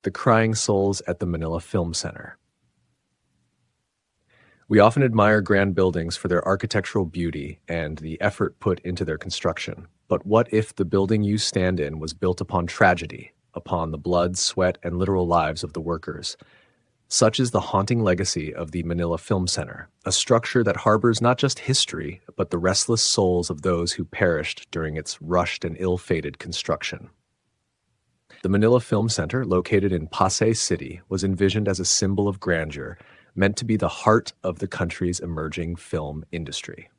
The Crying Souls at the Manila Film Center. We often admire grand buildings for their architectural beauty and the effort put into their construction. But what if the building you stand in was built upon tragedy, upon the blood, sweat, and literal lives of the workers? Such is the haunting legacy of the Manila Film Center, a structure that harbors not just history, but the restless souls of those who perished during its rushed and ill-fated construction. The Manila Film Center, located in Pasay City, was envisioned as a symbol of grandeur, meant to be the heart of the country's emerging film industry.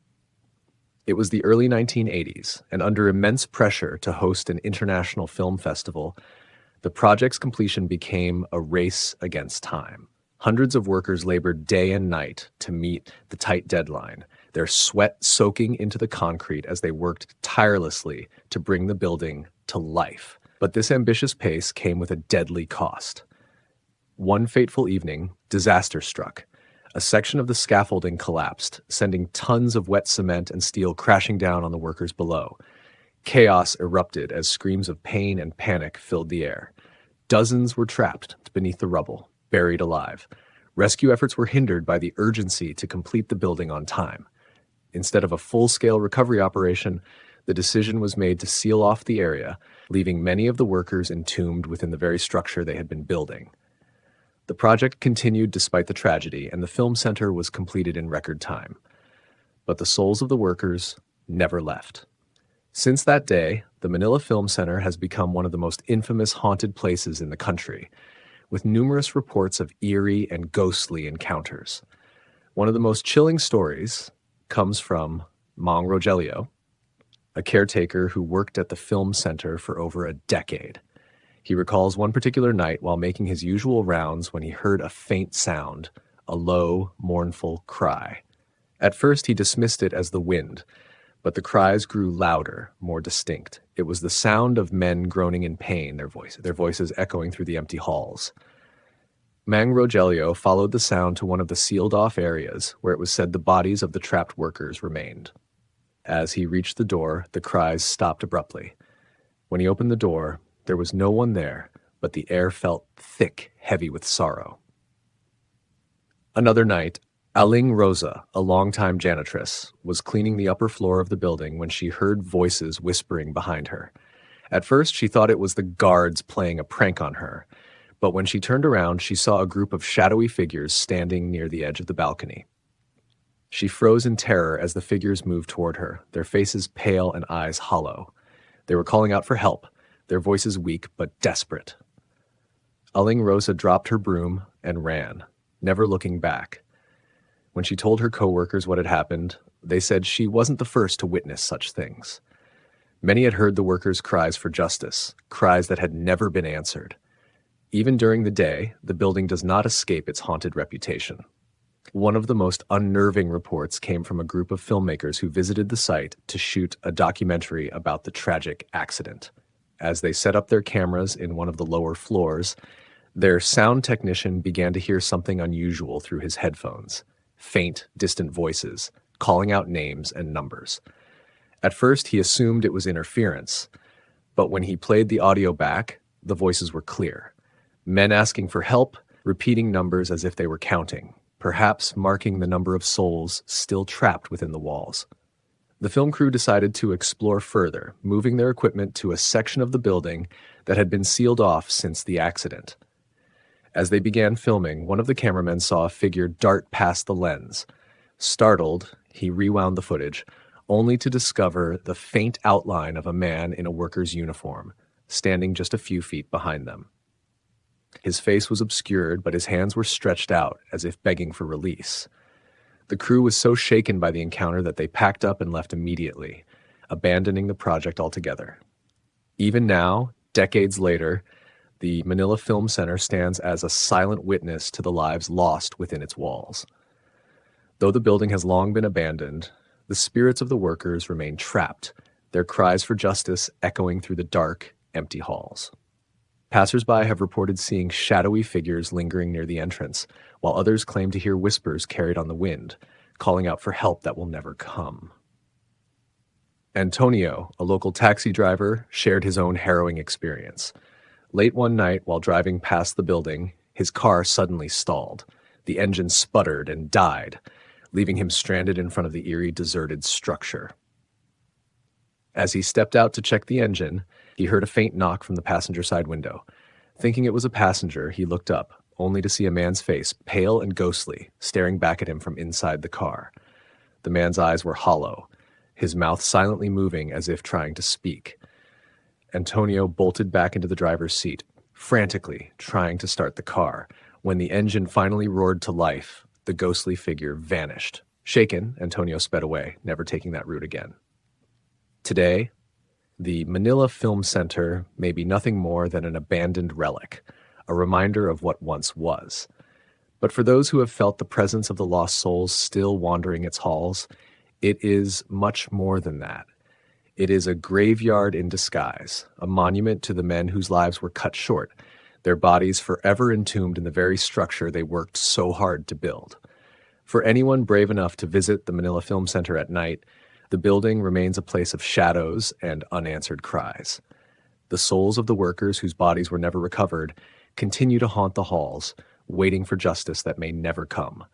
It was the early 1980s, and under immense pressure to host an international film festival, the project's completion became a race against time. Hundreds of workers labored day and night to meet the tight deadline, their sweat soaking into the concrete as they worked tirelessly to bring the building to life. But this ambitious pace came with a deadly cost. One fateful evening, disaster struck. A section of the scaffolding collapsed, sending tons of wet cement and steel crashing down on the workers below. Chaos erupted as screams of pain and panic filled the air. Dozens were trapped beneath the rubble, buried alive. Rescue efforts were hindered by the urgency to complete the building on time. Instead of a full-scale recovery operation, the decision was made to seal off the area, leaving many of the workers entombed within the very structure they had been building. The project continued despite the tragedy, and the film center was completed in record time. But the souls of the workers never left. Since that day, the Manila Film Center has become one of the most infamous haunted places in the country, with numerous reports of eerie and ghostly encounters. One of the most chilling stories comes from Mang Rogelio, a caretaker who worked at the film center for over a decade. He recalls one particular night while making his usual rounds when he heard a faint sound, a low, mournful cry. At first he dismissed it as the wind, but the cries grew louder, more distinct. It was the sound of men groaning in pain, their voices echoing through the empty halls. Mang Rogelio followed the sound to one of the sealed-off areas where it was said the bodies of the trapped workers remained. As he reached the door, the cries stopped abruptly. When he opened the door, there was no one there, but the air felt thick, heavy with sorrow. Another night, Aling Rosa, a longtime janitress, was cleaning the upper floor of the building when she heard voices whispering behind her. At first, she thought it was the guards playing a prank on her, but when she turned around, she saw a group of shadowy figures standing near the edge of the balcony. She froze in terror as the figures moved toward her, their faces pale and eyes hollow. They were calling out for help, their voices weak but desperate. Aling Rosa dropped her broom and ran, never looking back. When she told her co-workers what had happened, they said she wasn't the first to witness such things. Many had heard the workers' cries for justice, cries that had never been answered. Even during the day, the building does not escape its haunted reputation. One of the most unnerving reports came from a group of filmmakers who visited the site to shoot a documentary about the tragic accident. As they set up their cameras in one of the lower floors, their sound technician began to hear something unusual through his headphones. Faint, distant voices, calling out names and numbers. At first, he assumed it was interference, but when he played the audio back, the voices were clear. Men asking for help, repeating numbers as if they were counting, perhaps marking the number of souls still trapped within the walls. The film crew decided to explore further, moving their equipment to a section of the building that had been sealed off since the accident. As they began filming, one of the cameramen saw a figure dart past the lens. Startled, he rewound the footage, only to discover the faint outline of a man in a worker's uniform, standing just a few feet behind them. His face was obscured, but his hands were stretched out as if begging for release. The crew was so shaken by the encounter that they packed up and left immediately, abandoning the project altogether. Even now, decades later, the Manila Film Center stands as a silent witness to the lives lost within its walls. Though the building has long been abandoned, the spirits of the workers remain trapped, their cries for justice echoing through the dark, empty halls. Passers-by have reported seeing shadowy figures lingering near the entrance, while others claim to hear whispers carried on the wind, calling out for help that will never come. Antonio, a local taxi driver, shared his own harrowing experience. Late one night, while driving past the building, his car suddenly stalled. The engine sputtered and died, leaving him stranded in front of the eerie, deserted structure. As he stepped out to check the engine, he heard a faint knock from the passenger side window. Thinking it was a passenger, he looked up, only to see a man's face, pale and ghostly, staring back at him from inside the car. The man's eyes were hollow, his mouth silently moving as if trying to speak. Antonio bolted back into the driver's seat, frantically trying to start the car. When the engine finally roared to life, the ghostly figure vanished. Shaken, Antonio sped away, never taking that route again. Today, the Manila Film Center may be nothing more than an abandoned relic, a reminder of what once was. But for those who have felt the presence of the lost souls still wandering its halls, it is much more than that. It is a graveyard in disguise, a monument to the men whose lives were cut short, their bodies forever entombed in the very structure they worked so hard to build. For anyone brave enough to visit the Manila Film Center at night, the building remains a place of shadows and unanswered cries. The souls of the workers whose bodies were never recovered continue to haunt the halls, waiting for justice that may never come.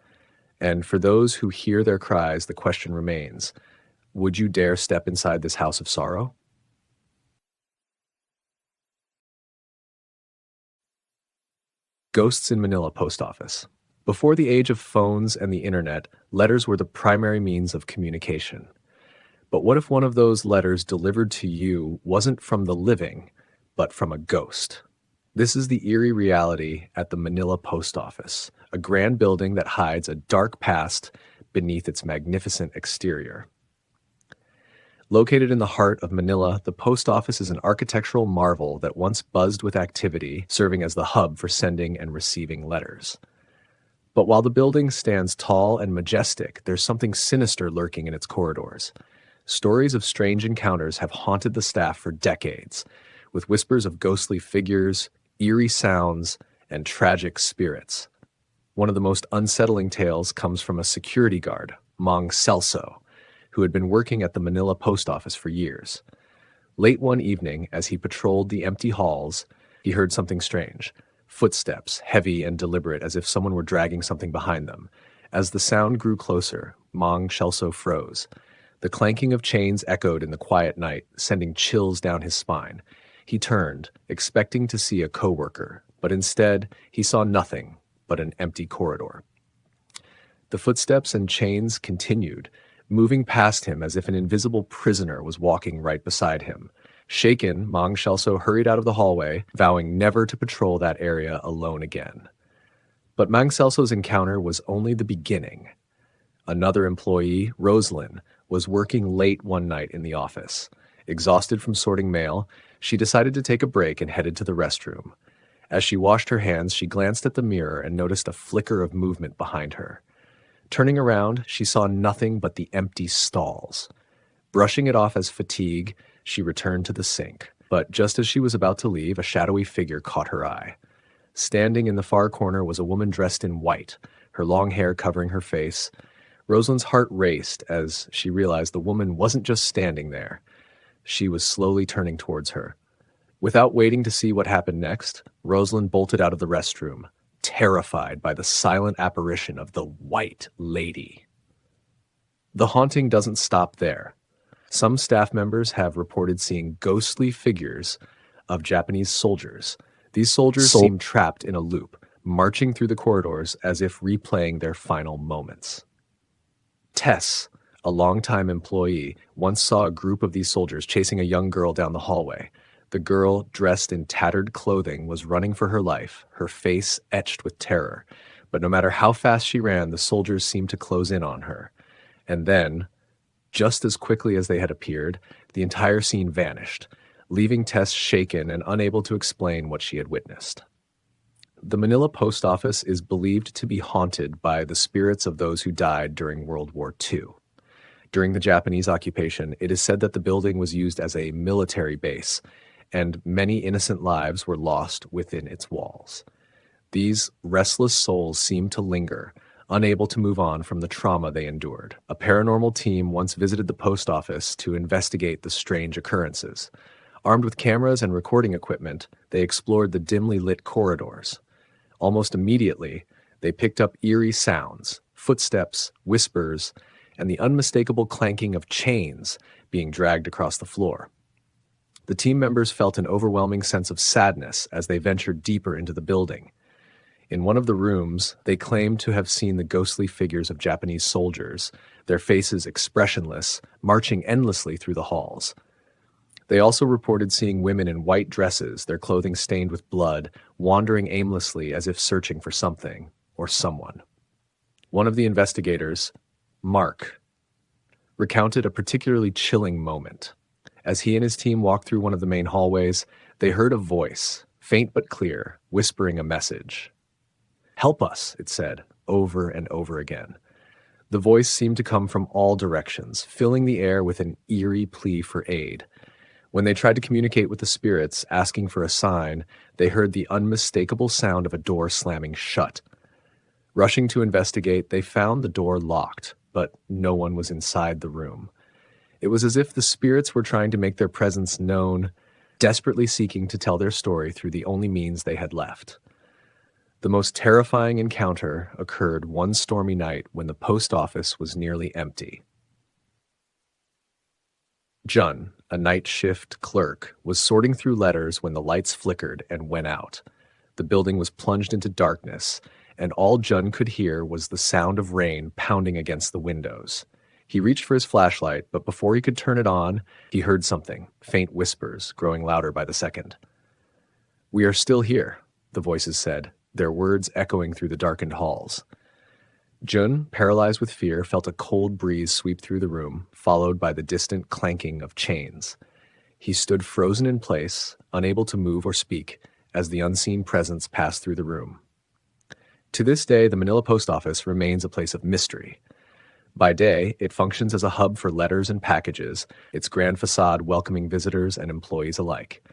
And for those who hear their cries, the question remains, would you dare step inside this house of sorrow? Ghosts in Manila Post Office. Before the age of phones and the internet, letters were the primary means of communication. But what if one of those letters delivered to you wasn't from the living, but from a ghost? This is the eerie reality at the Manila Post Office, a grand building that hides a dark past beneath its magnificent exterior. Located in the heart of Manila, the post office is an architectural marvel that once buzzed with activity, serving as the hub for sending and receiving letters. But while the building stands tall and majestic, there's something sinister lurking in its corridors. Stories of strange encounters have haunted the staff for decades, with whispers of ghostly figures, eerie sounds, and tragic spirits. One of the most unsettling tales comes from a security guard, Mang Celso, who had been working at the Manila post office for years. Late one evening, as he patrolled the empty halls, he heard something strange. Footsteps, heavy and deliberate, as if someone were dragging something behind them. As the sound grew closer, Mang Celso froze. The clanking of chains echoed in the quiet night, sending chills down his spine. He turned, expecting to see a coworker, but instead, he saw nothing but an empty corridor. The footsteps and chains continued, moving past him as if an invisible prisoner was walking right beside him. Shaken, Mang Celso hurried out of the hallway, vowing never to patrol that area alone again. But Mang Celso's encounter was only the beginning. Another employee, Rosalyn, was working late one night in the office. Exhausted from sorting mail, she decided to take a break and headed to the restroom. As she washed her hands, she glanced at the mirror and noticed a flicker of movement behind her. Turning around, she saw nothing but the empty stalls. Brushing it off as fatigue, she returned to the sink. But just as she was about to leave, a shadowy figure caught her eye. Standing in the far corner was a woman dressed in white, her long hair covering her face. Rosalind's heart raced as she realized the woman wasn't just standing there. She was slowly turning towards her. Without waiting to see what happened next, Rosalind bolted out of the restroom, terrified by the silent apparition of the White Lady. The haunting doesn't stop there. Some staff members have reported seeing ghostly figures of Japanese soldiers. These soldiers seem trapped in a loop, marching through the corridors as if replaying their final moments. Tess, a longtime employee, once saw a group of these soldiers chasing a young girl down the hallway. The girl, dressed in tattered clothing, was running for her life, her face etched with terror. But no matter how fast she ran, the soldiers seemed to close in on her. And then, just as quickly as they had appeared, the entire scene vanished, leaving Tess shaken and unable to explain what she had witnessed. The Manila post office is believed to be haunted by the spirits of those who died during World War II. During the Japanese occupation, it is said that the building was used as a military base, and many innocent lives were lost within its walls. These restless souls seem to linger, unable to move on from the trauma they endured. A paranormal team once visited the post office to investigate the strange occurrences. Armed with cameras and recording equipment, they explored the dimly lit corridors. Almost immediately, they picked up eerie sounds, footsteps, whispers, and the unmistakable clanking of chains being dragged across the floor. The team members felt an overwhelming sense of sadness as they ventured deeper into the building. In one of the rooms, they claimed to have seen the ghostly figures of Japanese soldiers, their faces expressionless, marching endlessly through the halls. They also reported seeing women in white dresses, their clothing stained with blood, wandering aimlessly as if searching for something or someone. One of the investigators, Mark, recounted a particularly chilling moment. As he and his team walked through one of the main hallways, they heard a voice, faint but clear, whispering a message. "Help us," it said, over and over again. The voice seemed to come from all directions, filling the air with an eerie plea for aid. When they tried to communicate with the spirits, asking for a sign, they heard the unmistakable sound of a door slamming shut. Rushing to investigate, they found the door locked, but no one was inside the room. It was as if the spirits were trying to make their presence known, desperately seeking to tell their story through the only means they had left. The most terrifying encounter occurred one stormy night when the post office was nearly empty. Jun, a night shift clerk, was sorting through letters when the lights flickered and went out. The building was plunged into darkness, and all Jun could hear was the sound of rain pounding against the windows. He reached for his flashlight, but before he could turn it on, he heard something, faint whispers, growing louder by the second. "We are still here," the voices said, their words echoing through the darkened halls. Jun, paralyzed with fear, felt a cold breeze sweep through the room, followed by the distant clanking of chains. He stood frozen in place, unable to move or speak, as the unseen presence passed through the room. To this day, the Manila Post Office remains a place of mystery. By day, it functions as a hub for letters and packages, its grand facade welcoming visitors and employees alike.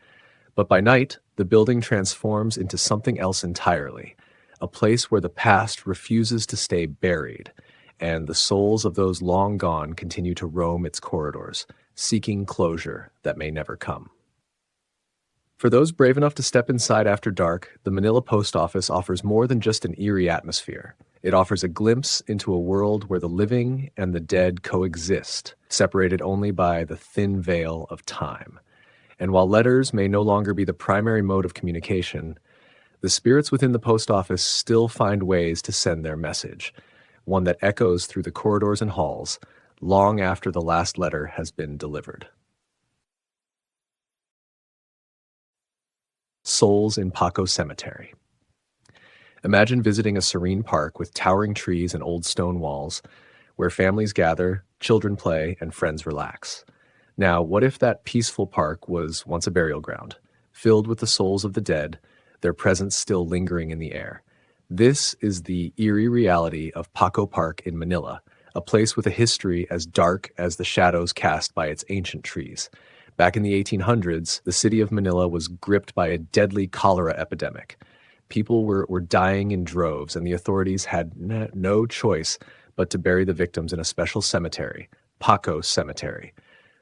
But by night, the building transforms into something else entirely, a place where the past refuses to stay buried, and the souls of those long gone continue to roam its corridors, seeking closure that may never come. For those brave enough to step inside after dark, the Manila Post Office offers more than just an eerie atmosphere. It offers a glimpse into a world where the living and the dead coexist, separated only by the thin veil of time. And while letters may no longer be the primary mode of communication, the spirits within the post office still find ways to send their message, one that echoes through the corridors and halls long after the last letter has been delivered. Souls in Paco Cemetery. Imagine visiting a serene park with towering trees and old stone walls, where families gather, children play, and friends relax. Now, what if that peaceful park was once a burial ground, filled with the souls of the dead, their presence still lingering in the air? This is the eerie reality of Paco Park in Manila, a place with a history as dark as the shadows cast by its ancient trees. Back in the 1800s, the city of Manila was gripped by a deadly cholera epidemic. People were dying in droves, and the authorities had no choice but to bury the victims in a special cemetery, Paco Cemetery.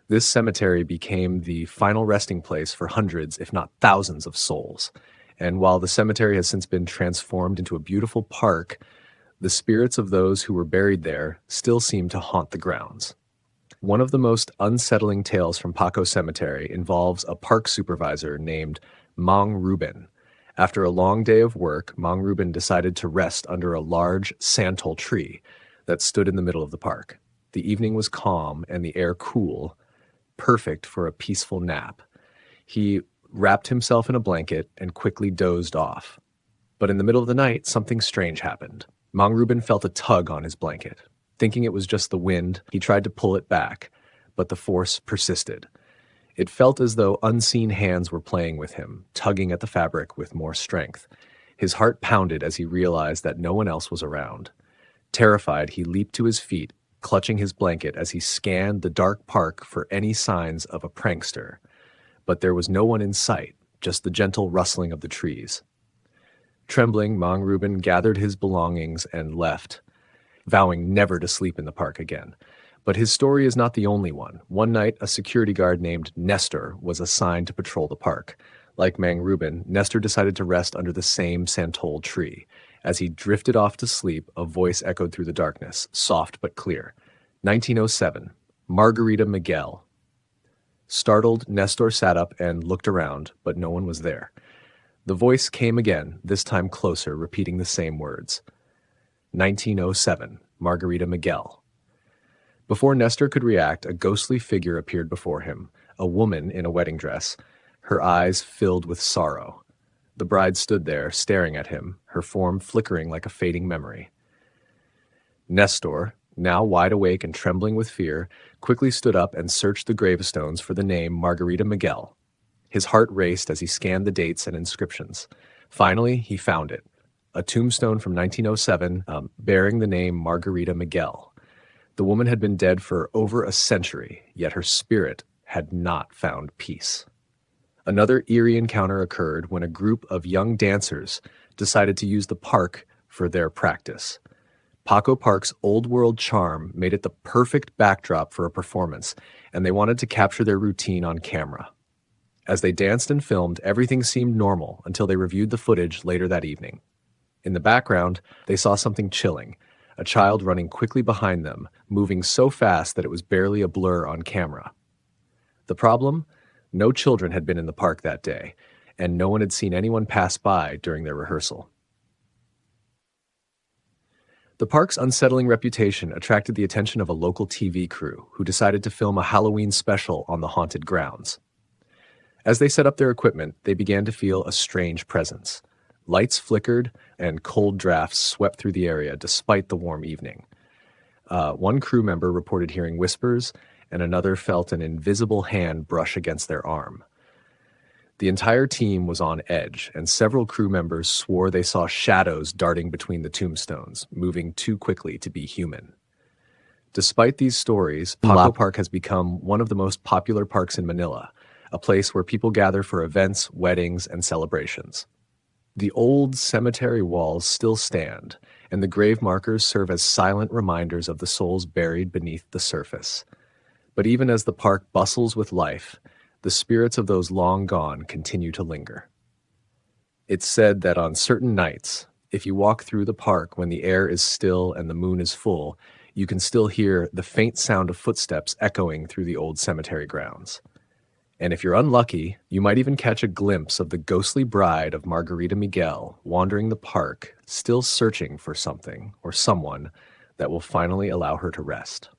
This cemetery became the final resting place for hundreds, if not thousands, of souls. And while the cemetery has since been transformed into a beautiful park, the spirits of those who were buried there still seem to haunt the grounds. One of the most unsettling tales from Paco Cemetery involves a park supervisor named Mang Ruben. After a long day of work, Mang Ruben decided to rest under a large santol tree that stood in the middle of the park. The evening was calm and the air cool, perfect for a peaceful nap. He wrapped himself in a blanket and quickly dozed off. But in the middle of the night, something strange happened. Mang Ruben felt a tug on his blanket. Thinking it was just the wind, he tried to pull it back, but the force persisted. It felt as though unseen hands were playing with him, tugging at the fabric with more strength. His heart pounded as he realized that no one else was around. Terrified, he leaped to his feet, clutching his blanket as he scanned the dark park for any signs of a prankster. But there was no one in sight, just the gentle rustling of the trees. Trembling, Mang Ruben gathered his belongings and left, vowing never to sleep in the park again. But his story is not the only one. One night, a security guard named Nestor was assigned to patrol the park. Like Mang Rubin, Nestor decided to rest under the same santol tree. As he drifted off to sleep, a voice echoed through the darkness, soft but clear. 1907, Margarita Miguel. Startled, Nestor sat up and looked around, but no one was there. The voice came again, this time closer, repeating the same words. 1907, Margarita Miguel. Before Nestor could react, a ghostly figure appeared before him, a woman in a wedding dress, her eyes filled with sorrow. The bride stood there, staring at him, her form flickering like a fading memory. Nestor, now wide awake and trembling with fear, quickly stood up and searched the gravestones for the name Margarita Miguel. His heart raced as he scanned the dates and inscriptions. Finally, he found it, a tombstone from 1907 bearing the name Margarita Miguel. The woman had been dead for over a century, yet her spirit had not found peace. Another eerie encounter occurred when a group of young dancers decided to use the park for their practice. Paco Park's old-world charm made it the perfect backdrop for a performance, and they wanted to capture their routine on camera. As they danced and filmed, everything seemed normal until they reviewed the footage later that evening. In the background, they saw something chilling, a child running quickly behind them, moving so fast that it was barely a blur on camera. The problem? No children had been in the park that day, and no one had seen anyone pass by during their rehearsal. The park's unsettling reputation attracted the attention of a local TV crew who decided to film a Halloween special on the haunted grounds. As they set up their equipment, they began to feel a strange presence. Lights flickered and cold drafts swept through the area despite the warm evening. One crew member reported hearing whispers, and another felt an invisible hand brush against their arm. The entire team was on edge, and several crew members swore they saw shadows darting between the tombstones, moving too quickly to be human. Despite these stories, Paco Park has become one of the most popular parks in Manila, a place where people gather for events, weddings, and celebrations. The old cemetery walls still stand, and the grave markers serve as silent reminders of the souls buried beneath the surface. But even as the park bustles with life, the spirits of those long gone continue to linger. It's said that on certain nights, if you walk through the park when the air is still and the moon is full, you can still hear the faint sound of footsteps echoing through the old cemetery grounds. And if you're unlucky, you might even catch a glimpse of the ghostly bride of Margarita Miguel wandering the park, still searching for something or someone that will finally allow her to rest.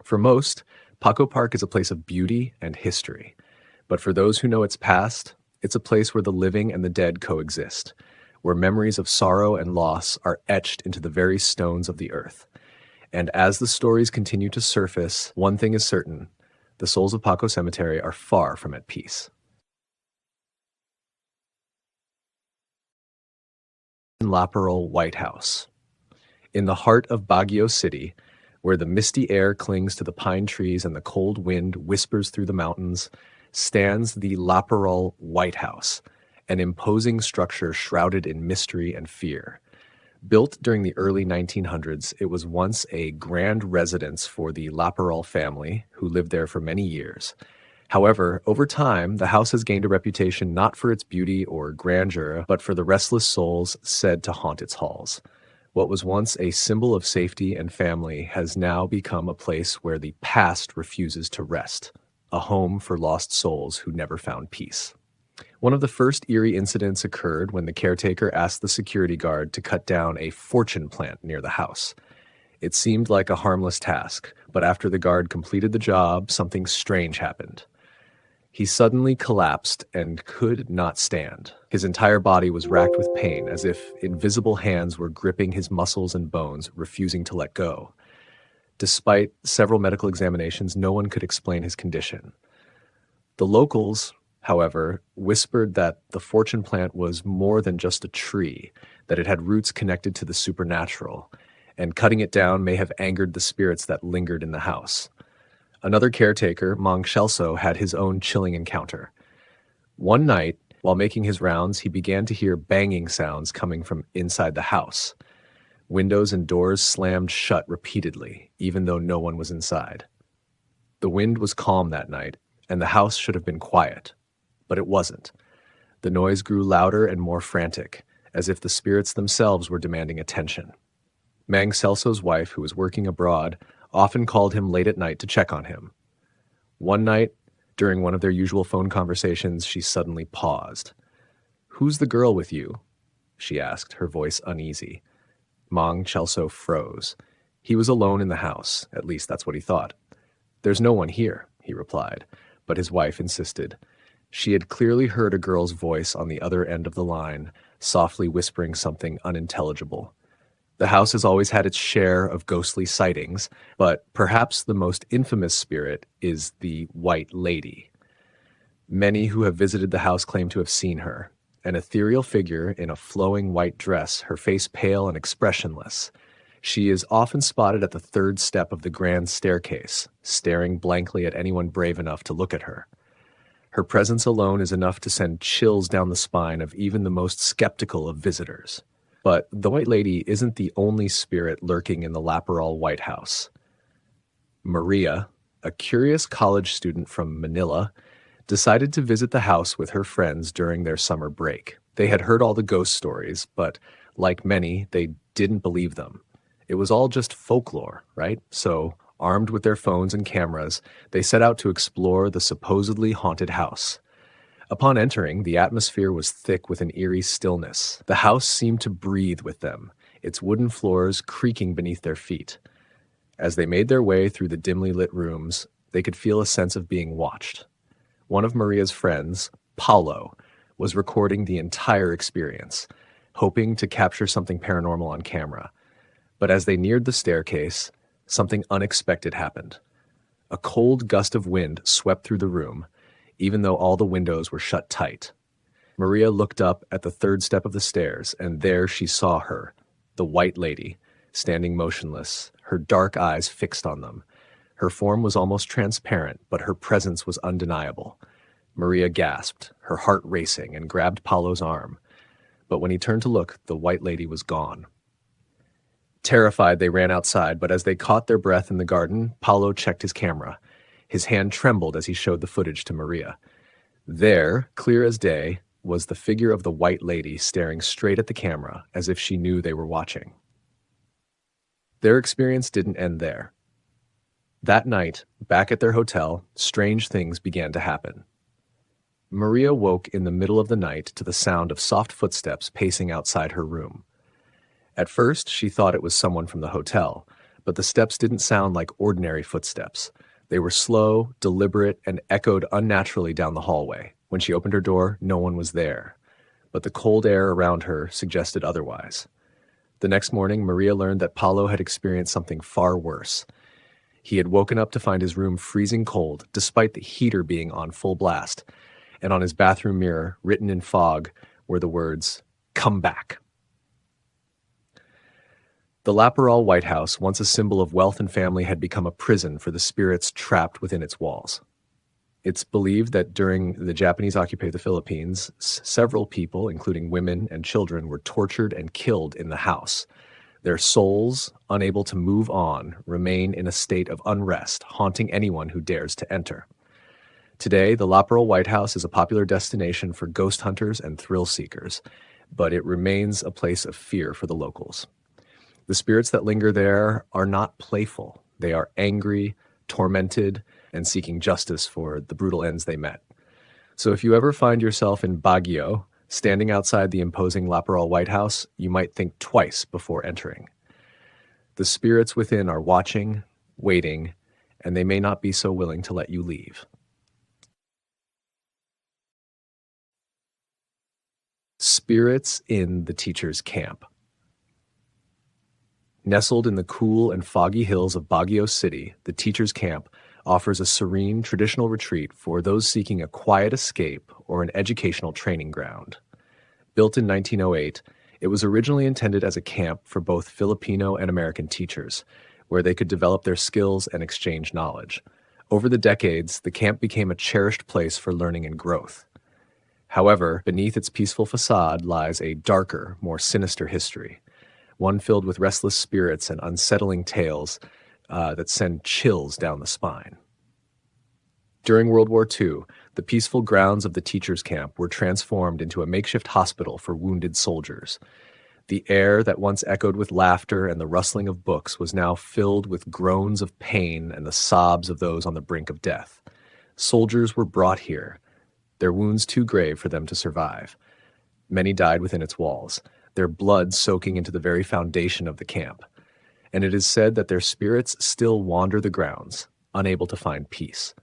For most, Paco Park is a place of beauty and history. But for those who know its past, it's a place where the living and the dead coexist, where memories of sorrow and loss are etched into the very stones of the earth. And as the stories continue to surface, one thing is certain: the souls of Paco Cemetery are far from at peace. Laparo White House. In the heart of Baguio City, where the misty air clings to the pine trees and the cold wind whispers through the mountains, stands the Laparo White House, an imposing structure shrouded in mystery and fear. Built during the early 1900s, it was once a grand residence for the Laparo family, who lived there for many years. However, over time, the house has gained a reputation not for its beauty or grandeur, but for the restless souls said to haunt its halls. What was once a symbol of safety and family has now become a place where the past refuses to rest, a home for lost souls who never found peace. One of the first eerie incidents occurred when the caretaker asked the security guard to cut down a fortune plant near the house. It seemed like a harmless task, but after the guard completed the job, something strange happened. He suddenly collapsed and could not stand. His entire body was racked with pain, as if invisible hands were gripping his muscles and bones, refusing to let go. Despite several medical examinations, no one could explain his condition. The locals, however, whispered that the fortune plant was more than just a tree, that it had roots connected to the supernatural, and cutting it down may have angered the spirits that lingered in the house. Another caretaker, Mang Shelso, had his own chilling encounter. One night, while making his rounds, he began to hear banging sounds coming from inside the house. Windows and doors slammed shut repeatedly, even though no one was inside. The wind was calm that night, and the house should have been quiet. But it wasn't. The noise grew louder and more frantic, as if the spirits themselves were demanding attention. Mang Celso's wife, who was working abroad, often called him late at night to check on him. One night, during one of their usual phone conversations, she suddenly paused. "Who's the girl with you?" she asked, her voice uneasy. Mang Celso froze. He was alone in the house, at least that's what he thought. "There's no one here," he replied, but his wife insisted. She had clearly heard a girl's voice on the other end of the line, softly whispering something unintelligible. The house has always had its share of ghostly sightings, but perhaps the most infamous spirit is the White Lady. Many who have visited the house claim to have seen her, an ethereal figure in a flowing white dress, her face pale and expressionless. She is often spotted at the third step of the grand staircase, staring blankly at anyone brave enough to look at her. Her presence alone is enough to send chills down the spine of even the most skeptical of visitors. But the White Lady isn't the only spirit lurking in the Laparo White House. Maria, a curious college student from Manila, decided to visit the house with her friends during their summer break. They had heard all the ghost stories, but like many, they didn't believe them. It was all just folklore, right? So, armed with their phones and cameras, they set out to explore the supposedly haunted house. Upon entering, the atmosphere was thick with an eerie stillness. The house seemed to breathe with them, its wooden floors creaking beneath their feet. As they made their way through the dimly lit rooms, they could feel a sense of being watched. One of Maria's friends, Paco, was recording the entire experience, hoping to capture something paranormal on camera. But as they neared the staircase, something unexpected happened. A cold gust of wind swept through the room, even though all the windows were shut tight. Maria looked up at the third step of the stairs, and there she saw her, the White Lady, standing motionless, her dark eyes fixed on them. Her form was almost transparent, but her presence was undeniable. Maria gasped, her heart racing, and grabbed Paolo's arm. But when he turned to look, the White Lady was gone. Terrified, they ran outside, but as they caught their breath in the garden, Paolo checked his camera. His hand trembled as he showed the footage to Maria. There, clear as day, was the figure of the White Lady staring straight at the camera, as if she knew they were watching. Their experience didn't end there. That night, back at their hotel, strange things began to happen. Maria woke in the middle of the night to the sound of soft footsteps pacing outside her room. At first, she thought it was someone from the hotel, but the steps didn't sound like ordinary footsteps. They were slow, deliberate, and echoed unnaturally down the hallway. When she opened her door, no one was there, but the cold air around her suggested otherwise. The next morning, Maria learned that Paolo had experienced something far worse. He had woken up to find his room freezing cold, despite the heater being on full blast, and on his bathroom mirror, written in fog, were the words, "Come back." The Laparo White House, once a symbol of wealth and family, had become a prison for the spirits trapped within its walls. It's believed that during the Japanese occupation of the Philippines, several people, including women and children, were tortured and killed in the house. Their souls, unable to move on, remain in a state of unrest, haunting anyone who dares to enter. Today, the Laparo White House is a popular destination for ghost hunters and thrill seekers, but it remains a place of fear for the locals. The spirits that linger there are not playful. They are angry, tormented, and seeking justice for the brutal ends they met. So if you ever find yourself in Baguio, standing outside the imposing Laparo White House, you might think twice before entering. The spirits within are watching, waiting, and they may not be so willing to let you leave. Spirits in the teacher's camp. Nestled in the cool and foggy hills of Baguio City, the teacher's camp offers a serene traditional retreat for those seeking a quiet escape or an educational training ground. Built in 1908, it was originally intended as a camp for both Filipino and American teachers, where they could develop their skills and exchange knowledge. Over the decades, the camp became a cherished place for learning and growth. However, beneath its peaceful facade lies a darker, more sinister history. one filled with restless spirits and unsettling tales that send chills down the spine. During World War II, the peaceful grounds of the teachers' camp were transformed into a makeshift hospital for wounded soldiers. The air that once echoed with laughter and the rustling of books was now filled with groans of pain and the sobs of those on the brink of death. Soldiers were brought here, their wounds too grave for them to survive. Many died within its walls, their blood soaking into the very foundation of the camp. And it is said that their spirits still wander the grounds, unable to find peace.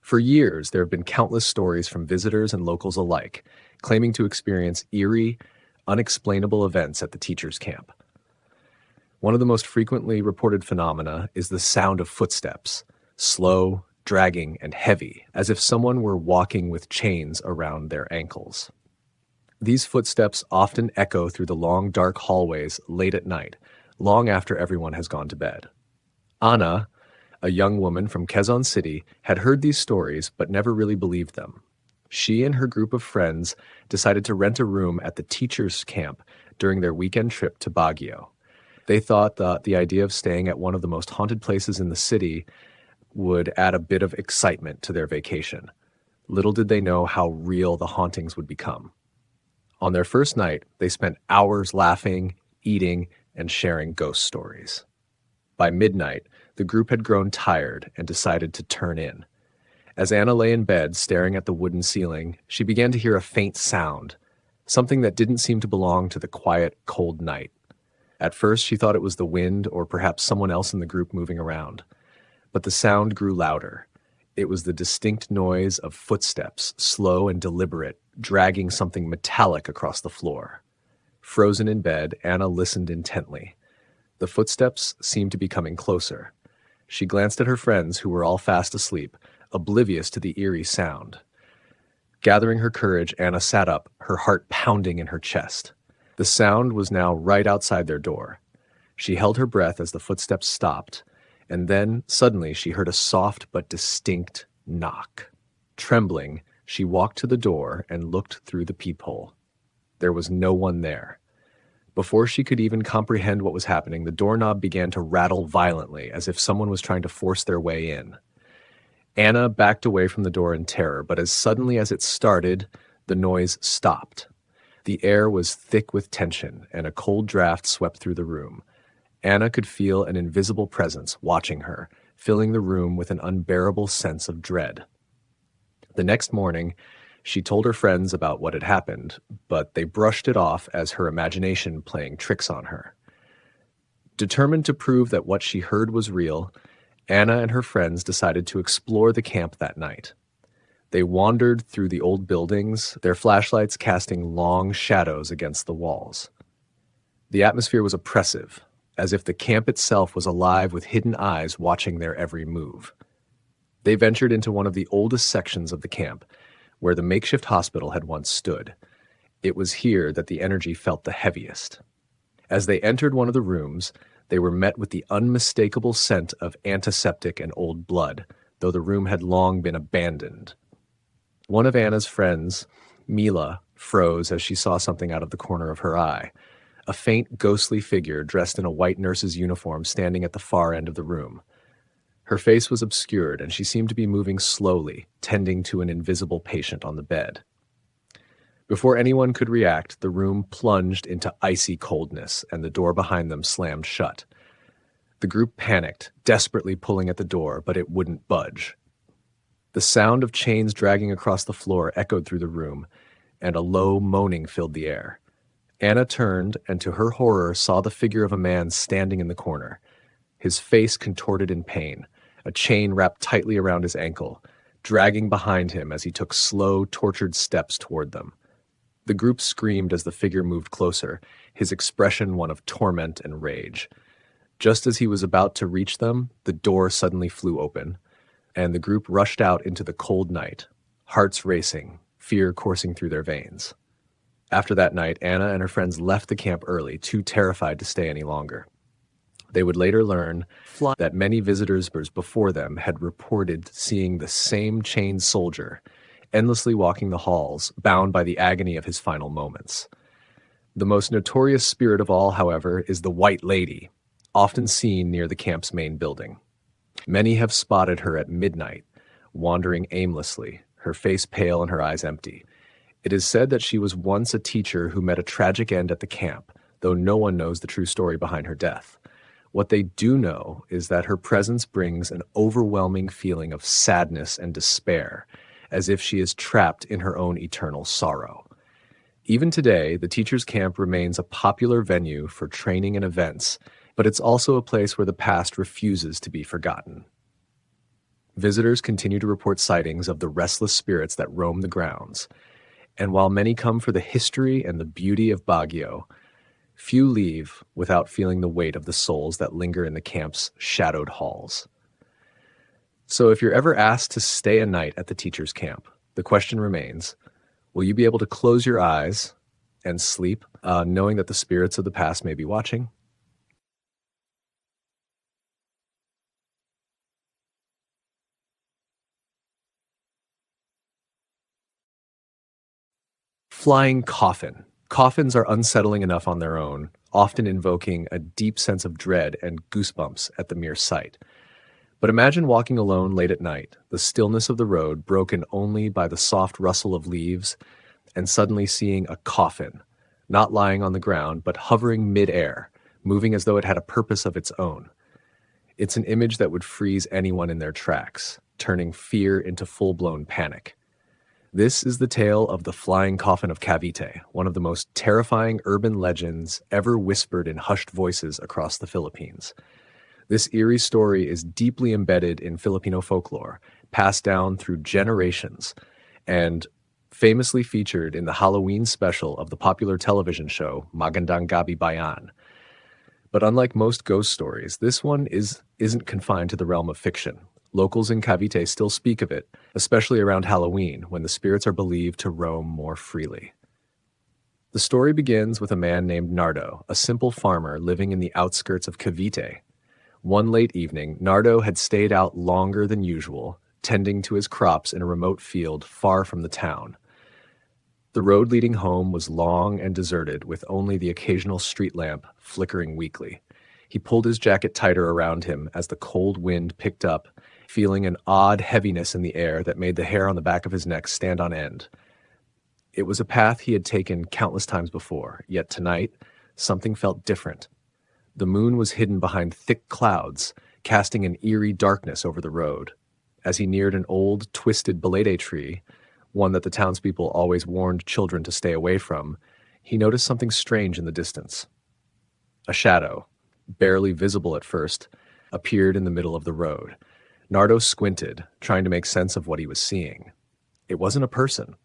For years, there have been countless stories from visitors and locals alike, claiming to experience eerie, unexplainable events at the teachers' camp. One of the most frequently reported phenomena is the sound of footsteps, slow, dragging, and heavy, as if someone were walking with chains around their ankles. These footsteps often echo through the long, dark hallways late at night, long after everyone has gone to bed. Anna, a young woman from Quezon City, had heard these stories but never really believed them. She and her group of friends decided to rent a room at the teachers' camp during their weekend trip to Baguio. They thought that the idea of staying at one of the most haunted places in the city would add a bit of excitement to their vacation. Little did they know how real the hauntings would become. On their first night, they spent hours laughing, eating, and sharing ghost stories. By midnight, the group had grown tired and decided to turn in. As Anna lay in bed staring at the wooden ceiling, she began to hear a faint sound, something that didn't seem to belong to the quiet, cold night. At first, she thought it was the wind or perhaps someone else in the group moving around. But the sound grew louder. It was the distinct noise of footsteps, slow and deliberate, dragging something metallic across the floor. Frozen in bed, Anna listened intently. The footsteps seemed to be coming closer. She glanced at her friends, who were all fast asleep, oblivious to the eerie sound. Gathering her courage, Anna sat up, her heart pounding in her chest. The sound was now right outside their door. She held her breath as the footsteps stopped, and then, suddenly, she heard a soft but distinct knock. Trembling, she walked to the door and looked through the peephole. There was no one there. Before she could even comprehend what was happening, the doorknob began to rattle violently, as if someone was trying to force their way in. Anna backed away from the door in terror, but as suddenly as it started, the noise stopped. The air was thick with tension, and a cold draft swept through the room. Anna could feel an invisible presence watching her, filling the room with an unbearable sense of dread. The next morning, she told her friends about what had happened, but they brushed it off as her imagination playing tricks on her. Determined to prove that what she heard was real, Anna and her friends decided to explore the camp that night. They wandered through the old buildings, their flashlights casting long shadows against the walls. The atmosphere was oppressive, as if the camp itself was alive with hidden eyes watching their every move. They ventured into one of the oldest sections of the camp, where the makeshift hospital had once stood. It was here that the energy felt the heaviest. As they entered one of the rooms, they were met with the unmistakable scent of antiseptic and old blood, though the room had long been abandoned. One of Anna's friends, Mila, froze as she saw something out of the corner of her eye. A faint, ghostly figure dressed in a white nurse's uniform standing at the far end of the room. Her face was obscured, and she seemed to be moving slowly, tending to an invisible patient on the bed. Before anyone could react, the room plunged into icy coldness, and the door behind them slammed shut. The group panicked, desperately pulling at the door, but it wouldn't budge. The sound of chains dragging across the floor echoed through the room, and a low moaning filled the air. Anna turned, and to her horror saw the figure of a man standing in the corner. His face contorted in pain, a chain wrapped tightly around his ankle, dragging behind him as he took slow, tortured steps toward them. The group screamed as the figure moved closer, his expression one of torment and rage. Just as he was about to reach them, the door suddenly flew open, and the group rushed out into the cold night, hearts racing, fear coursing through their veins. After that night, Anna and her friends left the camp early, too terrified to stay any longer. They would later learn that many visitors before them had reported seeing the same chained soldier, endlessly walking the halls, bound by the agony of his final moments. The most notorious spirit of all, however, is the White Lady, often seen near the camp's main building. Many have spotted her at midnight, wandering aimlessly, her face pale and her eyes empty. It is said that she was once a teacher who met a tragic end at the camp, though no one knows the true story behind her death. What they do know is that her presence brings an overwhelming feeling of sadness and despair, as if she is trapped in her own eternal sorrow. Even today, the teachers' camp remains a popular venue for training and events, but it's also a place where the past refuses to be forgotten. Visitors continue to report sightings of the restless spirits that roam the grounds, and while many come for the history and the beauty of Baguio, few leave without feeling the weight of the souls that linger in the camp's shadowed halls. So if you're ever asked to stay a night at the teacher's camp, the question remains, will you be able to close your eyes and sleep, knowing that the spirits of the past may be watching? Flying coffin. Coffins are unsettling enough on their own, often invoking a deep sense of dread and goosebumps at the mere sight. But imagine walking alone late at night, the stillness of the road broken only by the soft rustle of leaves, and suddenly seeing a coffin, not lying on the ground, but hovering mid-air, moving as though it had a purpose of its own. It's an image that would freeze anyone in their tracks, turning fear into full-blown panic. This is the tale of the flying coffin of Cavite, one of the most terrifying urban legends ever whispered in hushed voices across the Philippines. This eerie story is deeply embedded in Filipino folklore, passed down through generations, and famously featured in the Halloween special of the popular television show Magandang Gabi Bayan. But unlike most ghost stories, this one isn't confined to the realm of fiction. Locals in Cavite still speak of it, especially around Halloween, when the spirits are believed to roam more freely. The story begins with a man named Nardo, a simple farmer living in the outskirts of Cavite. One late evening, Nardo had stayed out longer than usual, tending to his crops in a remote field far from the town. The road leading home was long and deserted, with only the occasional street lamp flickering weakly. He pulled his jacket tighter around him as the cold wind picked up, feeling an odd heaviness in the air that made the hair on the back of his neck stand on end. It was a path he had taken countless times before, yet tonight, something felt different. The moon was hidden behind thick clouds, casting an eerie darkness over the road. As he neared an old, twisted balete tree, one that the townspeople always warned children to stay away from, he noticed something strange in the distance. A shadow, barely visible at first, appeared in the middle of the road. Nardo squinted, trying to make sense of what he was seeing. It wasn't a person.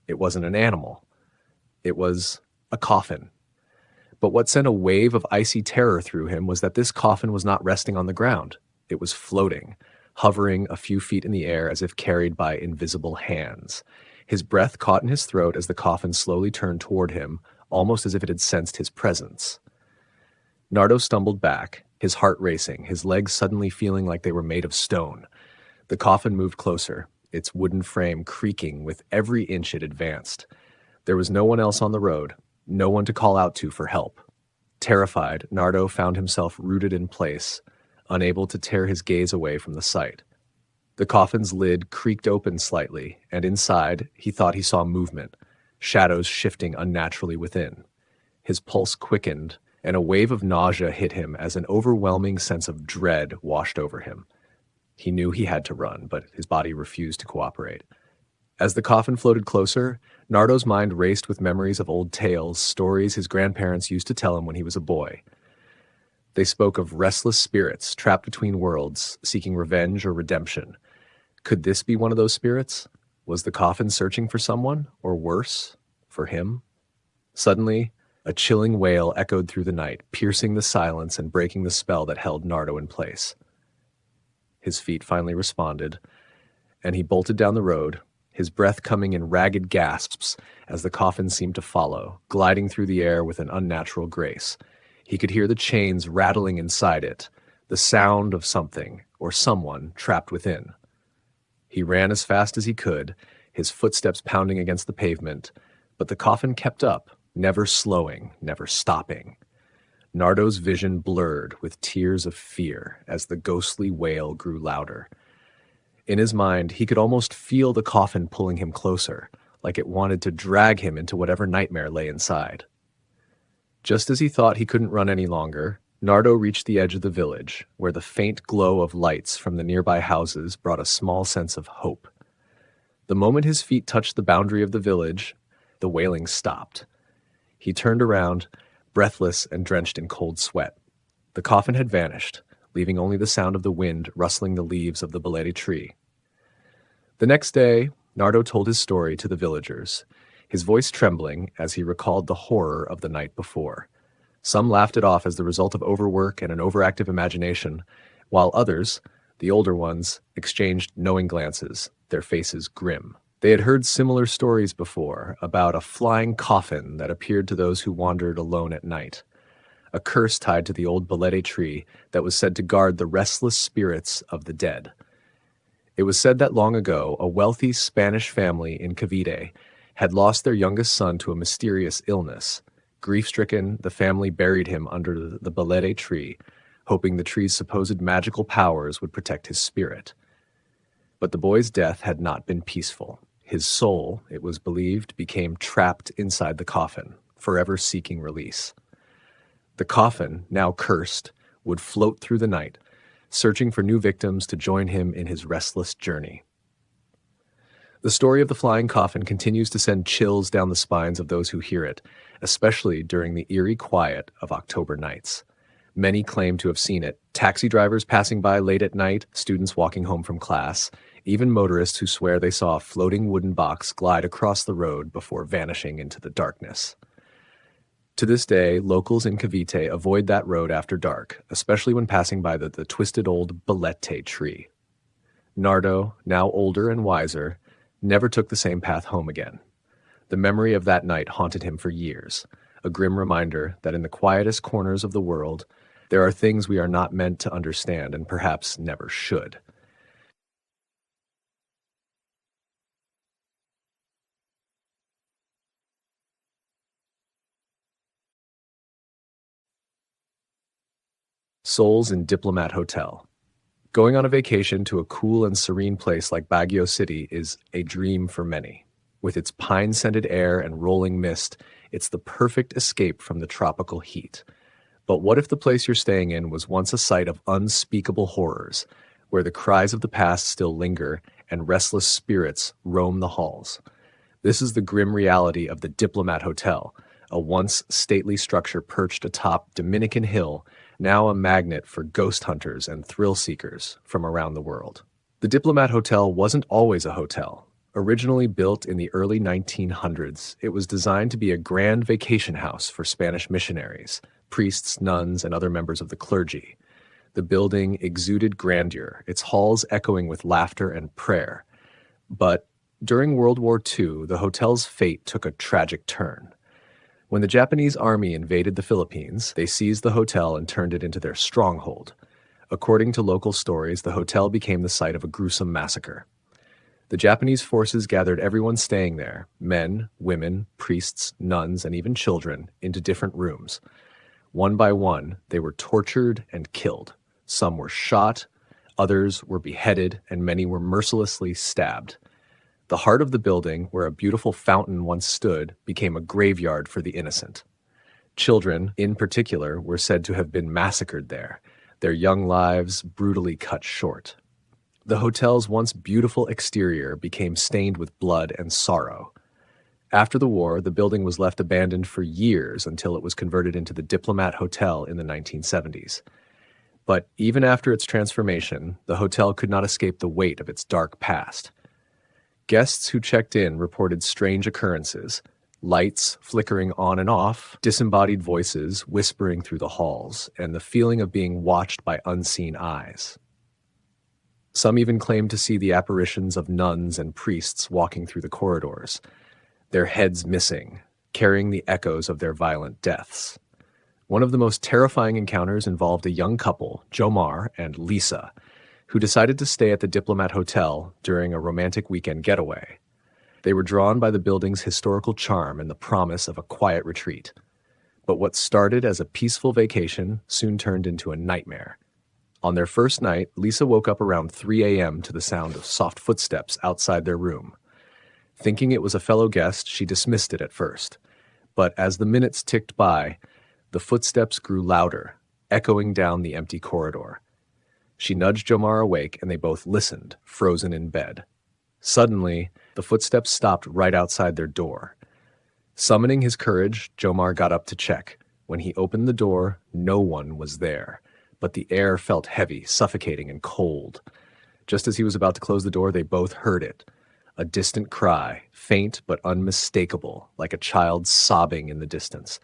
It wasn't an animal. It was a coffin. But what sent a wave of icy terror through him was that this coffin was not resting on the ground. It was floating, hovering a few feet in the air as if carried by invisible hands. His breath caught in his throat as the coffin slowly turned toward him, almost as if it had sensed his presence. Nardo stumbled back, his heart racing, his legs suddenly feeling like they were made of stone. The coffin moved closer, its wooden frame creaking with every inch it advanced. There was no one else on the road, no one to call out to for help. Terrified, Nardo found himself rooted in place, unable to tear his gaze away from the sight. The coffin's lid creaked open slightly, and inside he thought he saw movement, shadows shifting unnaturally within. His pulse quickened, and a wave of nausea hit him as an overwhelming sense of dread washed over him. He knew he had to run, but his body refused to cooperate. As the coffin floated closer, Nardo's mind raced with memories of old tales, stories his grandparents used to tell him when he was a boy. They spoke of restless spirits trapped between worlds, seeking revenge or redemption. Could this be one of those spirits? Was the coffin searching for someone, or worse, for him? Suddenly, a chilling wail echoed through the night, piercing the silence and breaking the spell that held Nardo in place. His feet finally responded, and he bolted down the road, his breath coming in ragged gasps as the coffin seemed to follow, gliding through the air with an unnatural grace. He could hear the chains rattling inside it, the sound of something or someone trapped within. He ran as fast as he could, his footsteps pounding against the pavement, but the coffin kept up, never slowing, never stopping. Nardo's vision blurred with tears of fear as the ghostly wail grew louder. In his mind, he could almost feel the coffin pulling him closer, like it wanted to drag him into whatever nightmare lay inside. Just as he thought he couldn't run any longer, Nardo reached the edge of the village, where the faint glow of lights from the nearby houses brought a small sense of hope. The moment his feet touched the boundary of the village, the wailing stopped. He turned around, breathless and drenched in cold sweat. The coffin had vanished, leaving only the sound of the wind rustling the leaves of the bolete tree. The next day, Nardo told his story to the villagers, his voice trembling as he recalled the horror of the night before. Some laughed it off as the result of overwork and an overactive imagination, while others, the older ones, exchanged knowing glances, their faces grim. They had heard similar stories before about a flying coffin that appeared to those who wandered alone at night, a curse tied to the old bolete tree that was said to guard the restless spirits of the dead. It was said that long ago, a wealthy Spanish family in Cavit had lost their youngest son to a mysterious illness. Grief-stricken, the family buried him under the bolete tree, hoping the tree's supposed magical powers would protect his spirit. But the boy's death had not been peaceful. His soul, it was believed, became trapped inside the coffin, forever seeking release. The coffin, now cursed, would float through the night, searching for new victims to join him in his restless journey. The story of the flying coffin continues to send chills down the spines of those who hear it, especially during the eerie quiet of October nights. Many claim to have seen it: taxi drivers passing by late at night, students walking home from class, even motorists who swear they saw a floating wooden box glide across the road before vanishing into the darkness. To this day, locals in Cavite avoid that road after dark, especially when passing by the twisted old bolete tree. Nardo, now older and wiser, never took the same path home again. The memory of that night haunted him for years, a grim reminder that in the quietest corners of the world, there are things we are not meant to understand and perhaps never should. Souls in Diplomat Hotel. Going on a vacation to a cool and serene place like Baguio City is a dream for many. With its pine-scented air and rolling mist, it's the perfect escape from the tropical heat. But what if the place you're staying in was once a site of unspeakable horrors, where the cries of the past still linger and restless spirits roam the halls? This is the grim reality of the Diplomat Hotel, a once stately structure perched atop Dominican Hill, now a magnet for ghost hunters and thrill seekers from around the world. The Diplomat Hotel wasn't always a hotel. Originally built in the early 1900s, it was designed to be a grand vacation house for Spanish missionaries, priests, nuns, and other members of the clergy. The building exuded grandeur, its halls echoing with laughter and prayer. But during World War II, the hotel's fate took a tragic turn. When the Japanese army invaded the Philippines, they seized the hotel and turned it into their stronghold. According to local stories, the hotel became the site of a gruesome massacre. The Japanese forces gathered everyone staying there, men, women, priests, nuns, and even children, into different rooms. One by one, they were tortured and killed. Some were shot, others were beheaded, and many were mercilessly stabbed. The heart of the building, where a beautiful fountain once stood, became a graveyard for the innocent. Children, in particular, were said to have been massacred there, their young lives brutally cut short. The hotel's once beautiful exterior became stained with blood and sorrow. After the war, the building was left abandoned for years until it was converted into the Diplomat Hotel in the 1970s. But even after its transformation, the hotel could not escape the weight of its dark past. Guests who checked in reported strange occurrences: lights flickering on and off, disembodied voices whispering through the halls, and the feeling of being watched by unseen eyes. Some even claimed to see the apparitions of nuns and priests walking through the corridors, their heads missing, carrying the echoes of their violent deaths. One of the most terrifying encounters involved a young couple, Jomar and Lisa, who decided to stay at the Diplomat Hotel during a romantic weekend getaway. They were drawn by the building's historical charm and the promise of a quiet retreat. But what started as a peaceful vacation soon turned into a nightmare. On their first night, Lisa woke up around 3 a.m. to the sound of soft footsteps outside their room. Thinking it was a fellow guest, she dismissed it at first. But as the minutes ticked by, the footsteps grew louder, echoing down the empty corridor. She nudged Jomar awake, and they both listened, frozen in bed. Suddenly, the footsteps stopped right outside their door. Summoning his courage, Jomar got up to check. When he opened the door, no one was there, but the air felt heavy, suffocating, and cold. Just as he was about to close the door, they both heard it. A distant cry, faint but unmistakable, like a child sobbing in the distance.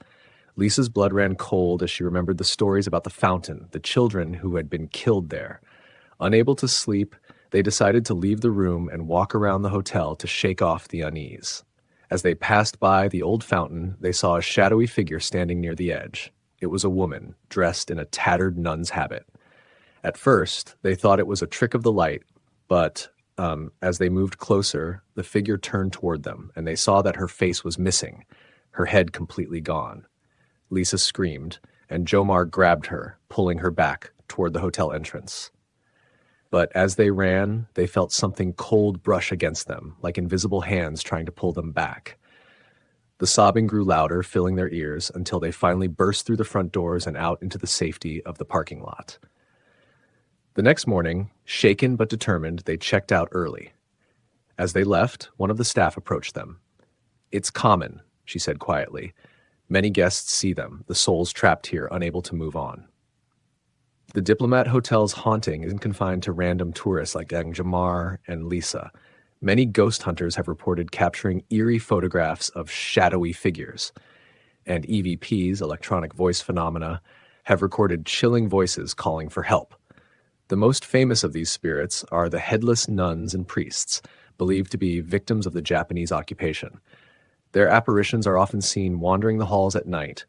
Lisa's blood ran cold as she remembered the stories about the fountain, the children who had been killed there. Unable to sleep, they decided to leave the room and walk around the hotel to shake off the unease. As they passed by the old fountain, they saw a shadowy figure standing near the edge. It was a woman, dressed in a tattered nun's habit. At first, they thought it was a trick of the light, but as they moved closer, the figure turned toward them, and they saw that her face was missing, her head completely gone. Lisa screamed, and Jomar grabbed her, pulling her back toward the hotel entrance. But as they ran, they felt something cold brush against them, like invisible hands trying to pull them back. The sobbing grew louder, filling their ears, until they finally burst through the front doors and out into the safety of the parking lot. The next morning, shaken but determined, they checked out early. As they left, one of the staff approached them. "It's common," she said quietly. "Many guests see them, the souls trapped here, unable to move on." The Diplomat Hotel's haunting isn't confined to random tourists like Jamar and Lisa. Many ghost hunters have reported capturing eerie photographs of shadowy figures. And EVPs, electronic voice phenomena, have recorded chilling voices calling for help. The most famous of these spirits are the headless nuns and priests, believed to be victims of the Japanese occupation. Their apparitions are often seen wandering the halls at night,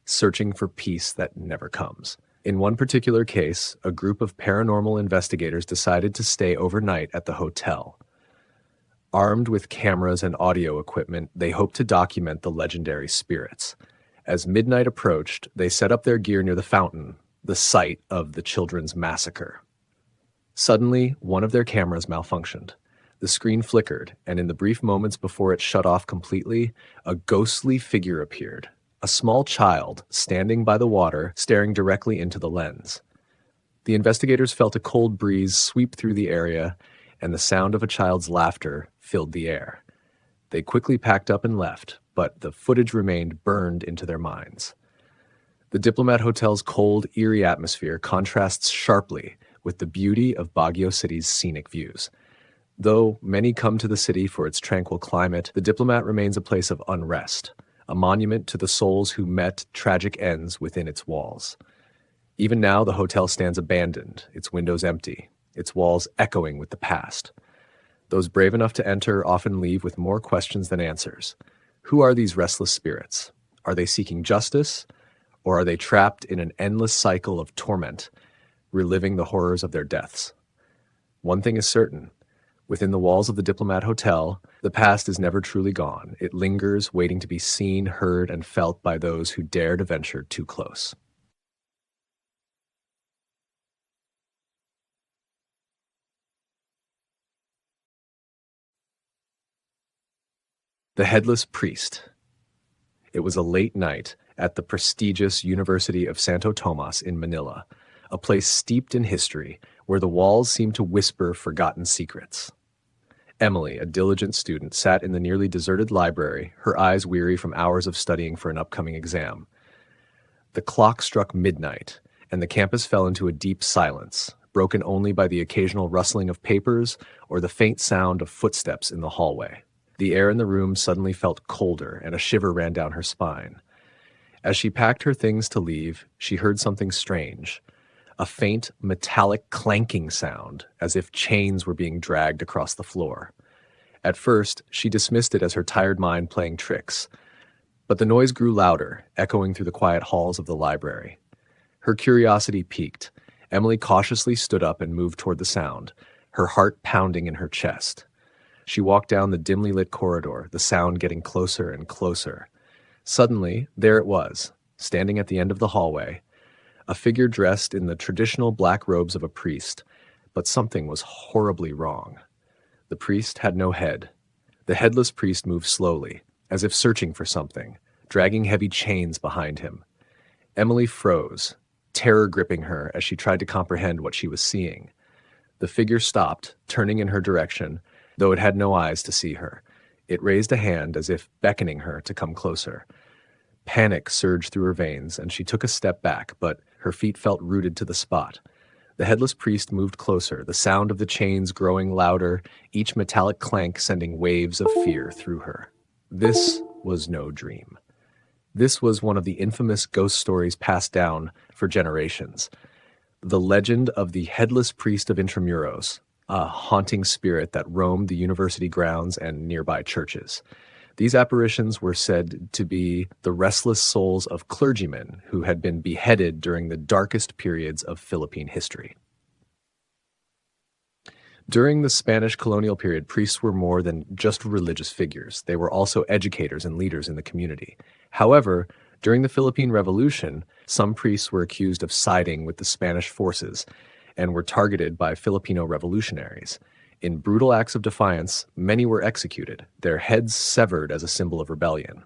searching for peace that never comes. In one particular case, a group of paranormal investigators decided to stay overnight at the hotel. Armed with cameras and audio equipment, they hoped to document the legendary spirits. As midnight approached, they set up their gear near the fountain, the site of the children's massacre. Suddenly, one of their cameras malfunctioned. The screen flickered, and in the brief moments before it shut off completely, a ghostly figure appeared. A small child, standing by the water, staring directly into the lens. The investigators felt a cold breeze sweep through the area, and the sound of a child's laughter filled the air. They quickly packed up and left, but the footage remained burned into their minds. The Diplomat Hotel's cold, eerie atmosphere contrasts sharply with the beauty of Baguio City's scenic views. Though many come to the city for its tranquil climate, the Diplomat remains a place of unrest, a monument to the souls who met tragic ends within its walls. Even now, the hotel stands abandoned, its windows empty, its walls echoing with the past. Those brave enough to enter often leave with more questions than answers. Who are these restless spirits? Are they seeking justice, or are they trapped in an endless cycle of torment, reliving the horrors of their deaths? One thing is certain. Within the walls of the Diplomat Hotel, the past is never truly gone. It lingers, waiting to be seen, heard, and felt by those who dare to venture too close. The Headless Priest. It was a late night at the prestigious University of Santo Tomas in Manila, a place steeped in history where the walls seemed to whisper forgotten secrets. Emily, a diligent student, sat in the nearly deserted library, her eyes weary from hours of studying for an upcoming exam. The clock struck midnight, and the campus fell into a deep silence, broken only by the occasional rustling of papers or the faint sound of footsteps in the hallway. The air in the room suddenly felt colder, and a shiver ran down her spine. As she packed her things to leave, she heard something strange. A faint, metallic clanking sound, as if chains were being dragged across the floor. At first, she dismissed it as her tired mind playing tricks. But the noise grew louder, echoing through the quiet halls of the library. Her curiosity piqued. Emily cautiously stood up and moved toward the sound, her heart pounding in her chest. She walked down the dimly lit corridor, the sound getting closer and closer. Suddenly, there it was, standing at the end of the hallway, a figure dressed in the traditional black robes of a priest, but something was horribly wrong. The priest had no head. The headless priest moved slowly, as if searching for something, dragging heavy chains behind him. Emily froze, terror gripping her as she tried to comprehend what she was seeing. The figure stopped, turning in her direction, though it had no eyes to see her. It raised a hand as if beckoning her to come closer. Panic surged through her veins, and she took a step back, but her feet felt rooted to the spot. The headless priest moved closer, the sound of the chains growing louder, each metallic clank sending waves of fear through her. This was no dream. This was one of the infamous ghost stories passed down for generations. The legend of the Headless Priest of Intramuros, a haunting spirit that roamed the university grounds and nearby churches. These apparitions were said to be the restless souls of clergymen who had been beheaded during the darkest periods of Philippine history. During the Spanish colonial period, priests were more than just religious figures. They were also educators and leaders in the community. However, during the Philippine Revolution, some priests were accused of siding with the Spanish forces and were targeted by Filipino revolutionaries. In brutal acts of defiance, many were executed, their heads severed as a symbol of rebellion.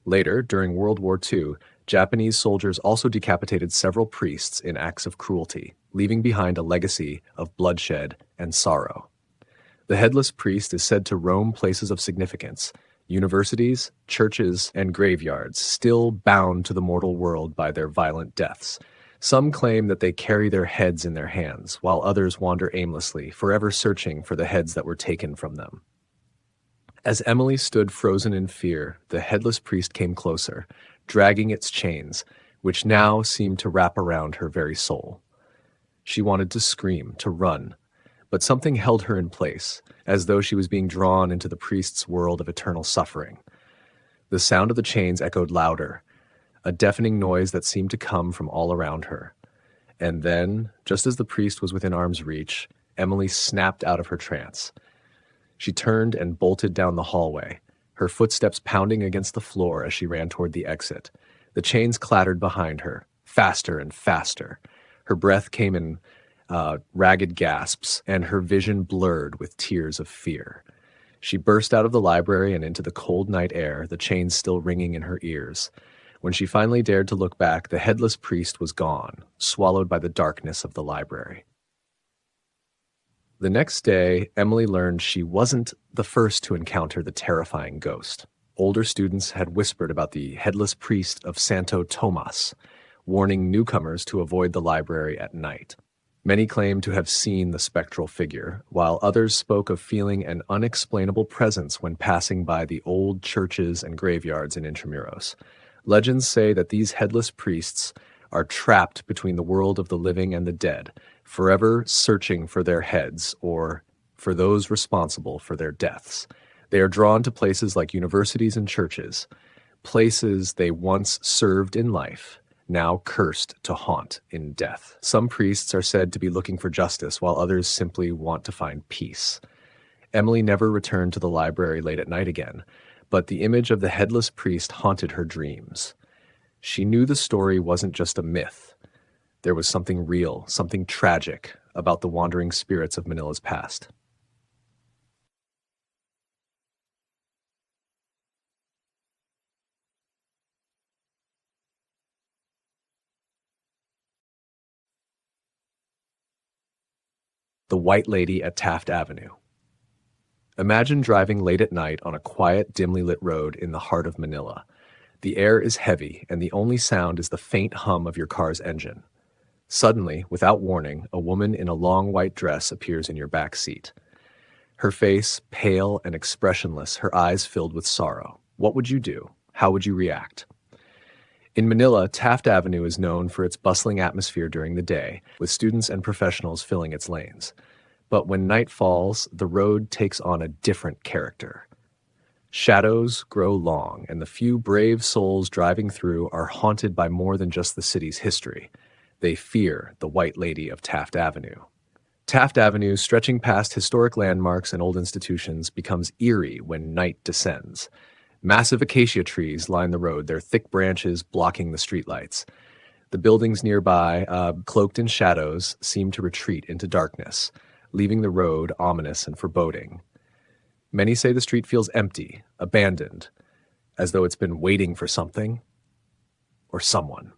Later, during World War II, Japanese soldiers also decapitated several priests in acts of cruelty, leaving behind a legacy of bloodshed and sorrow. The headless priest is said to roam places of significance, universities, churches, and graveyards, still bound to the mortal world by their violent deaths. Some claim that they carry their heads in their hands, while others wander aimlessly, forever searching for the heads that were taken from them. As Emily stood frozen in fear, the headless priest came closer, dragging its chains, which now seemed to wrap around her very soul. She wanted to scream, to run, but something held her in place, as though she was being drawn into the priest's world of eternal suffering. The sound of the chains echoed louder, a deafening noise that seemed to come from all around her. And then, just as the priest was within arm's reach, Emily snapped out of her trance. She turned and bolted down the hallway, her footsteps pounding against the floor as she ran toward the exit. The chains clattered behind her, faster and faster. Her breath came in ragged gasps, and her vision blurred with tears of fear. She burst out of the library and into the cold night air, the chains still ringing in her ears. When she finally dared to look back, the headless priest was gone, swallowed by the darkness of the library. The next day, Emily learned she wasn't the first to encounter the terrifying ghost. Older students had whispered about the headless priest of Santo Tomas, warning newcomers to avoid the library at night. Many claimed to have seen the spectral figure, while others spoke of feeling an unexplainable presence when passing by the old churches and graveyards in Intramuros. Legends say that these headless priests are trapped between the world of the living and the dead, forever searching for their heads or for those responsible for their deaths. They are drawn to places like universities and churches, places they once served in life, now cursed to haunt in death. Some priests are said to be looking for justice, while others simply want to find peace. Emily never returned to the library late at night again, but the image of the headless priest haunted her dreams. She knew the story wasn't just a myth. There was something real, something tragic about the wandering spirits of Manila's past. The White Lady at Taft Avenue. Imagine driving late at night on a quiet, dimly lit road in the heart of Manila. The air is heavy, and the only sound is the faint hum of your car's engine. Suddenly, without warning, a woman in a long white dress appears in your back seat. Her face, pale and expressionless, her eyes filled with sorrow. What would you do? How would you react? In Manila, Taft Avenue is known for its bustling atmosphere during the day, with students and professionals filling its lanes. But when night falls, the road takes on a different character. Shadows grow long, and the few brave souls driving through are haunted by more than just the city's history. They fear the White Lady of Taft Avenue. Taft Avenue, stretching past historic landmarks and old institutions, becomes eerie when night descends. Massive acacia trees line the road, their thick branches blocking the streetlights. The buildings nearby, cloaked in shadows, seem to retreat into darkness, leaving the road ominous and foreboding. Many say the street feels empty, abandoned, as though it's been waiting for something or someone.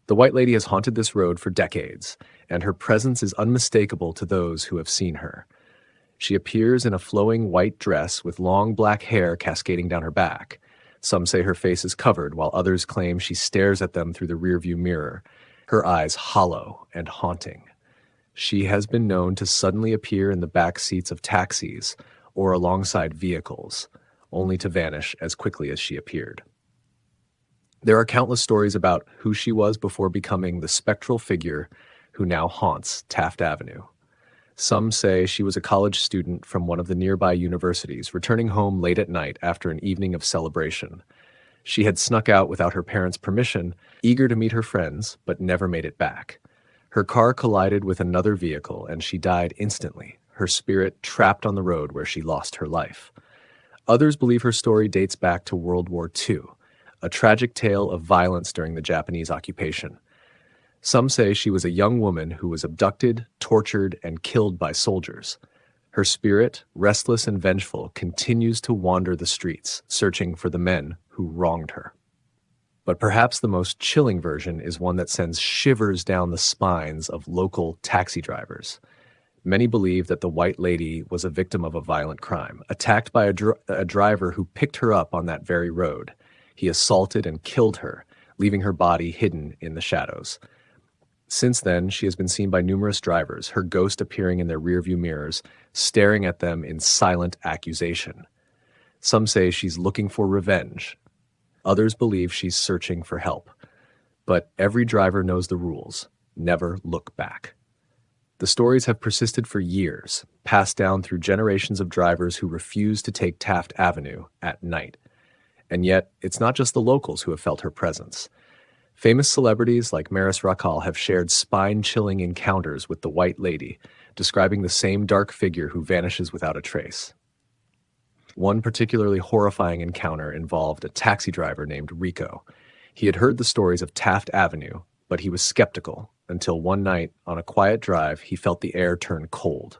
The White Lady has haunted this road for decades, and her presence is unmistakable to those who have seen her. She appears in a flowing white dress with long black hair cascading down her back. Some say her face is covered, while others claim she stares at them through the rearview mirror, her eyes hollow and haunting. She has been known to suddenly appear in the back seats of taxis or alongside vehicles, only to vanish as quickly as she appeared. There are countless stories about who she was before becoming the spectral figure who now haunts Taft Avenue. Some say she was a college student from one of the nearby universities, returning home late at night after an evening of celebration. She had snuck out without her parents' permission, eager to meet her friends, but never made it back. Her car collided with another vehicle, and she died instantly, her spirit trapped on the road where she lost her life. Others believe her story dates back to World War II, a tragic tale of violence during the Japanese occupation. Some say she was a young woman who was abducted, tortured, and killed by soldiers. Her spirit, restless and vengeful, continues to wander the streets, searching for the men who wronged her. But perhaps the most chilling version is one that sends shivers down the spines of local taxi drivers. Many believe that the White Lady was a victim of a violent crime, attacked by a driver who picked her up on that very road. He assaulted and killed her, leaving her body hidden in the shadows. Since then, she has been seen by numerous drivers, her ghost appearing in their rearview mirrors, staring at them in silent accusation. Some say she's looking for revenge. Others believe she's searching for help. But every driver knows the rules: never look back. The stories have persisted for years, passed down through generations of drivers who refuse to take Taft Avenue at night. And yet, it's not just the locals who have felt her presence. Famous celebrities like Maris Rakal have shared spine-chilling encounters with the White Lady, describing the same dark figure who vanishes without a trace. One particularly horrifying encounter involved a taxi driver named Rico. He had heard the stories of Taft Avenue, but he was skeptical until one night, on a quiet drive, he felt the air turn cold.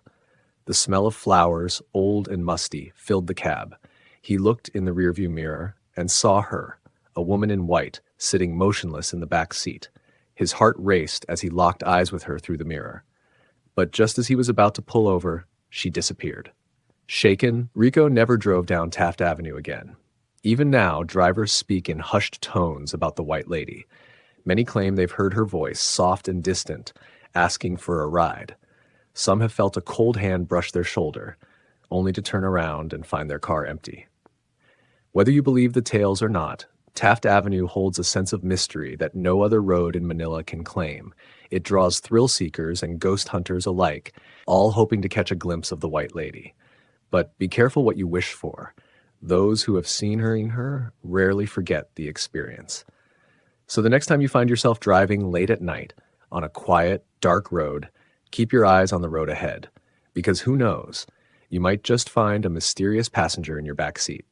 The smell of flowers, old and musty, filled the cab. He looked in the rearview mirror and saw her, a woman in white, sitting motionless in the back seat. His heart raced as he locked eyes with her through the mirror. But just as he was about to pull over, she disappeared. Shaken, Rico never drove down Taft Avenue again. Even now, drivers speak in hushed tones about the White Lady. Many claim they've heard her voice, soft and distant, asking for a ride. Some have felt a cold hand brush their shoulder, only to turn around and find their car empty. Whether you believe the tales or not, Taft Avenue holds a sense of mystery that no other road in Manila can claim. It draws thrill seekers and ghost hunters alike, all hoping to catch a glimpse of the White Lady. But be careful what you wish for. Those who have seen her rarely forget the experience. So the next time you find yourself driving late at night on a quiet, dark road, keep your eyes on the road ahead, because who knows, you might just find a mysterious passenger in your back seat.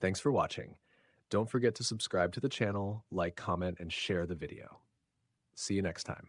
Thanks for watching. Don't forget to subscribe to the channel, like, comment, and share the video. See you next time.